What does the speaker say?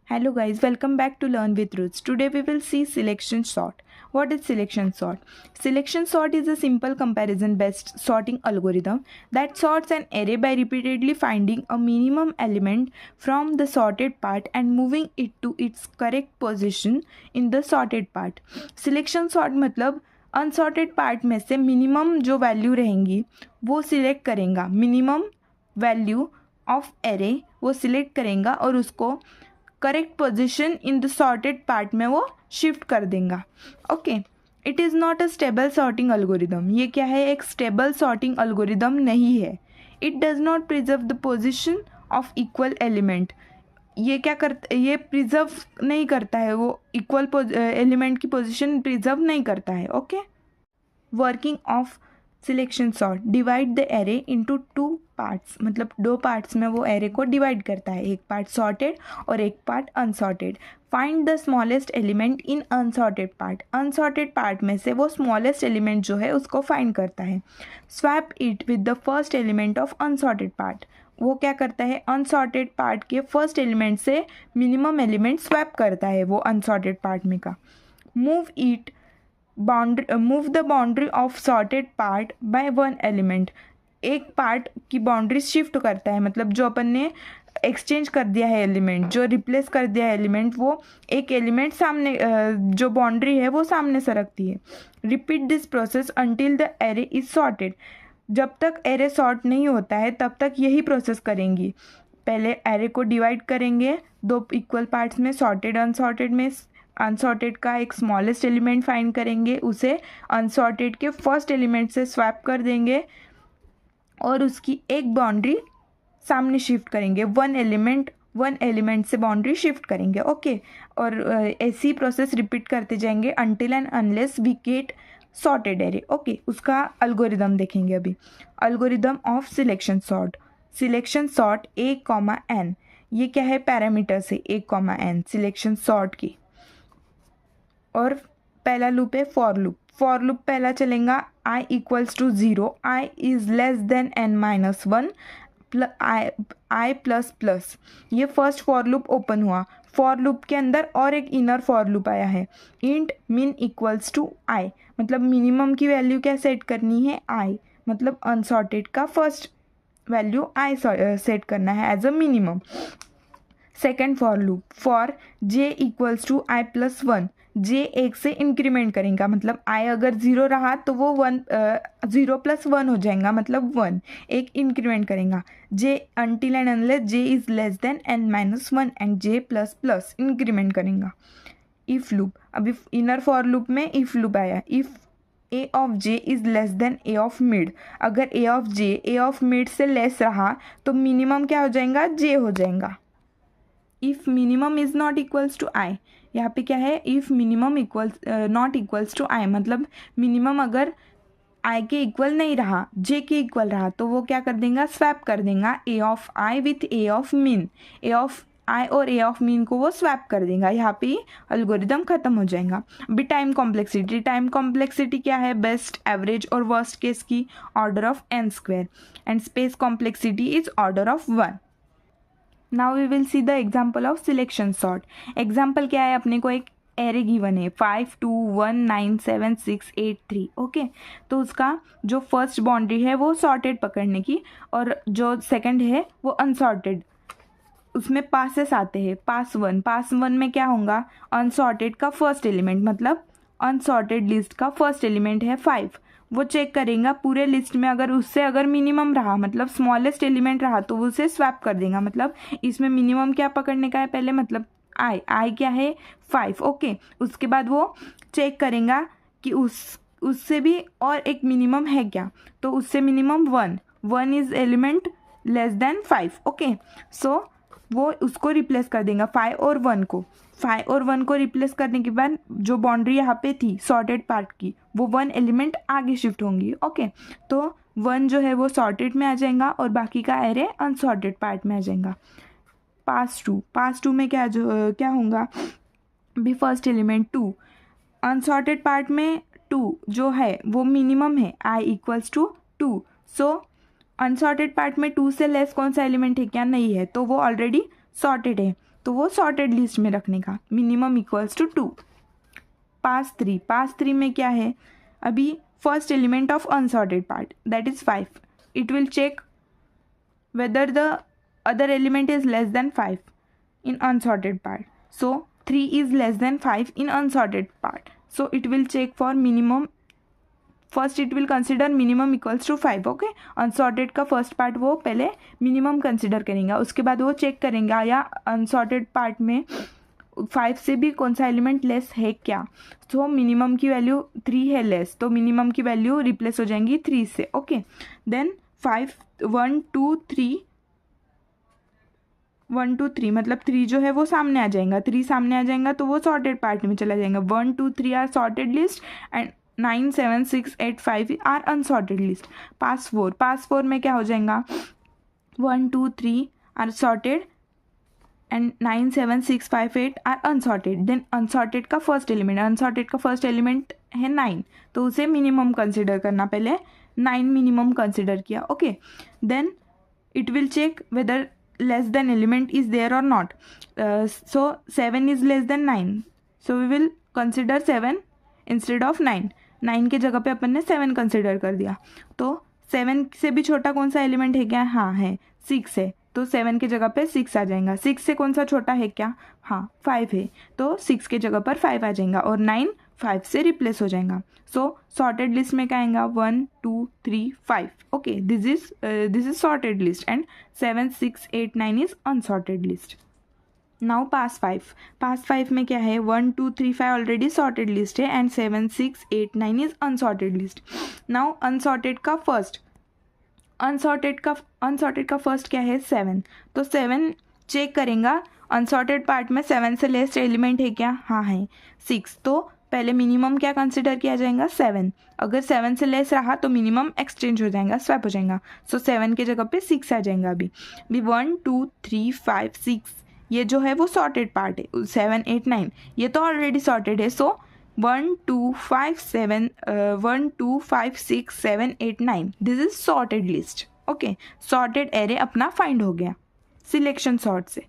Hello guys, welcome back to Learn with Roots. Today we will see selection sort. What is selection sort? Selection sort is a simple comparison based sorting algorithm that sorts an array by repeatedly finding a minimum element from the sorted part and moving it to its correct position in the sorted part. Selection sort मतलब unsorted part में से minimum जो value रहेंगी वो select करेगा, minimum value of array वो select करेगा और उसको correct position in the sorted part में वो शिफ्ट कर देगा. Okay, it is not a stable sorting algorithm. ये क्या है? एक स्टेबल सॉर्टिंग अल्गोरिदम नहीं है. It does not preserve the position of equal element. ये क्या करता, ये प्रिजर्व नहीं करता है, वो इक्वल एलिमेंट की पोजिशन प्रिजर्व नहीं करता है. Okay, working of selection sort. Divide the array into two parts, मतलब दो पार्ट्स में वो एरे को डिवाइड करता है, एक पार्ट सॉर्टेड और एक part unsorted. Find the smallest element in unsorted part. Unsorted part में से वो स्मॉलेस्ट एलिमेंट जो है उसको फाइंड करता है. Swap it with the first element of unsorted part. वो क्या करता है? अनसॉर्टेड पार्ट के फर्स्ट एलिमेंट से मिनिमम एलिमेंट स्वैप करता है वो अनसॉर्टेड पार्ट में का. Move the boundary of sorted part by one element. एक पार्ट की बाउंड्री शिफ्ट करता है, मतलब जो अपन ने एक्सचेंज कर दिया है एलिमेंट, जो रिप्लेस कर दिया है एलिमेंट, वो एक एलिमेंट सामने, जो बाउंड्री है वो सामने सरकती है. Repeat this process until the array is sorted. जब तक एरे सॉर्ट नहीं होता है तब तक यही प्रोसेस करेंगी. पहले एरे को डिवाइड करेंगे दो इक्वल पार्ट्स में, सॉर्टेड अनसॉर्टेड में. अनसॉर्टेड का एक स्मॉलेस्ट एलिमेंट फाइंड करेंगे, उसे अनसॉर्टेड के फर्स्ट एलिमेंट से स्वैप कर देंगे और उसकी एक बाउंड्री सामने शिफ्ट करेंगे. वन एलिमेंट से बाउंड्री शिफ्ट करेंगे. ओके, और ऐसी प्रोसेस रिपीट करते जाएंगे until and unless we get sorted array. Okay, उसका अल्गोरिदम देखेंगे अभी. Algorithm of selection sort. Selection sort a, n. ये क्या है? पैरामीटर्स है a, n सिलेक्शन सॉर्ट की. और पहला लूप है फॉर लूप. फॉर लूप पहला चलेगा i equals to 0, i is less than n-1, i plus plus. ये फर्स्ट फॉर लूप ओपन हुआ. फॉर लूप के अंदर और एक इनर फॉर लूप आया है. इंट मिन इक्वल्स टू i, मतलब मिनिमम की वैल्यू क्या सेट करनी है? i, मतलब अनसॉर्टेड का फर्स्ट वैल्यू i सेट करना है as a minimum. Second for loop for j equals to i plus 1. j एक से इंक्रीमेंट करेगा, मतलब i अगर 0 रहा तो वो 0 प्लस 1 हो जाएगा, मतलब 1. एक इंक्रीमेंट करेगा j until and unless j is less than n-1 and j plus plus increment करेगा. If loop. अभी इनर फॉर लूप में इफ़ लूप आया. If a of j is less than a of mid. अगर a of j a of mid से less रहा तो minimum क्या हो जाएगा? j हो जाएगा. If minimum is not equals to i. यहाँ पे क्या है? If minimum equals not equals to i, मतलब मिनिमम अगर i के इक्वल नहीं रहा, j के इक्वल रहा, तो वो क्या कर देगा? स्वैप कर देगा a of i with a of mean. a of i और a ऑफ मीन को वो स्वैप कर देगा. यहाँ पे अल्गोरिदम ख़त्म हो जाएगा. अभी टाइम कॉम्प्लेक्सिटी. टाइम कॉम्प्लेक्सिटी क्या है? बेस्ट, एवरेज और वर्स्ट केस की order of n². And space complexity is order of 1. Now we will see the example of selection sort. Example क्या है? अपने को एक एरे गिवन है 5 2 1 9 7 6 8 3. ओके, तो उसका जो फर्स्ट बाउंड्री है वो सॉर्टेड पकड़ने की और जो सेकंड है वो अनसॉर्टेड. उसमें पासेस आते हैं. पास 1 में क्या होगा? अनसॉर्टेड का फर्स्ट एलिमेंट, मतलब अनसॉर्टेड लिस्ट का फर्स्ट एलिमेंट है 5. वो चेक करेगा पूरे लिस्ट में, अगर मिनिमम रहा, मतलब स्मॉलेस्ट एलिमेंट रहा, तो वो उसे स्वैप कर देगा. मतलब इसमें मिनिमम क्या पकड़ने का है पहले? मतलब आई क्या है? 5. ओके, उसके बाद वो चेक करेगा कि उससे भी और एक मिनिमम है क्या, तो उससे minimum 1 is element less than 5. Okay, so वो उसको रिप्लेस कर देगा 5 और 1 को रिप्लेस करने के बाद जो बाउंड्री यहाँ पे थी सॉर्टेड पार्ट की, वो 1 एलिमेंट आगे शिफ्ट होंगी. ओके, तो 1 जो है वो सॉर्टेड में आ जाएगा और बाकी का एरे अनसॉर्टेड पार्ट में आ जाएगा. पास 2 में क्या होगा? भी फर्स्ट एलिमेंट 2. अनसॉर्टेड पार्ट में 2 जो है वो मिनिमम है, i equals to 2. So unsorted part में 2 से लेस कौन सा एलिमेंट है? क्या नहीं है, तो वो ऑलरेडी सॉर्टेड है. तो वो सॉर्टेड लिस्ट में रखने का, मिनिमम इक्वल्स टू 2। पास 3 में क्या है, अभी first element of unsorted part that is 5, it will check whether the other element is less than 5 in unsorted part. So 3 is less than 5 in unsorted part. So it will check for minimum. First it will consider minimum equals to 5. Okay, unsorted का first part वो पहले minimum consider करेंगे, उसके बाद वो check करेंगे या unsorted part में 5 से भी कौन सा एलिमेंट लेस है क्या. तो मिनिमम की वैल्यू 3 है लेस, तो मिनिमम की वैल्यू रिप्लेस हो जाएंगी 3 से. ओके, देन 5 1 2 3 1 2 3 मतलब 3 जो है वो सामने आ जाएगा, 3 सामने आ जाएगा तो वो सॉर्टेड पार्ट में चला जाएगा. 1 2 3 are sorted list and 9 7 6 8 5 are unsorted list. Pass 4 में क्या हो जाएगा, 1 2 3 are sorted and 9 7 6 5 8 are unsorted. Then unsorted का फर्स्ट एलिमेंट है 9, तो उसे मिनिमम कंसिडर करना, पहले 9 मिनिमम कंसिडर किया. Okay, then it will check whether less than element is there or not. So 7 is less than 9, so we will consider 7 instead of 9. 9 के जगह पे अपन ने 7 कंसिडर कर दिया. तो 7 से भी छोटा कौन सा एलिमेंट है क्या, हाँ है 6 है, तो 7 के जगह पे 6 आ जाएगा. 6 से कौन सा छोटा है क्या, हाँ 5 है, तो 6 के जगह पर 5 आ जाएगा और 9 5 से रिप्लेस हो जाएगा. सो सॉर्टेड लिस्ट में क्या आएगा, 1 2 3 5. Okay, this is sorted list and 7 6 8 9 is unsorted list. Now pass 5 में क्या है, 1 2 3 5 ऑलरेडी सॉर्टेड लिस्ट है and 7 6 8 9 is unsorted list. Now unsorted का फर्स्ट क्या है, 7. तो 7 चेक करेगा अनसॉर्टेड पार्ट में 7 से लेस एलिमेंट है क्या, हाँ है 6. तो पहले मिनिमम क्या कंसिडर किया जाएगा, 7. अगर 7 से लेस रहा तो मिनिमम एक्सचेंज हो जाएगा, स्वैप हो जाएगा. सो 7 के जगह पे 6 आ जाएगा. अभी 1 2 3 5 6 ये जो है वो सॉर्टेड पार्ट है. 7 8 9 ये तो ऑलरेडी सॉर्टेड है. सो 1 2 5 6 7 8 9 this is sorted list. Okay, sorted array अपना फाइंड हो गया सिलेक्शन सॉर्ट से.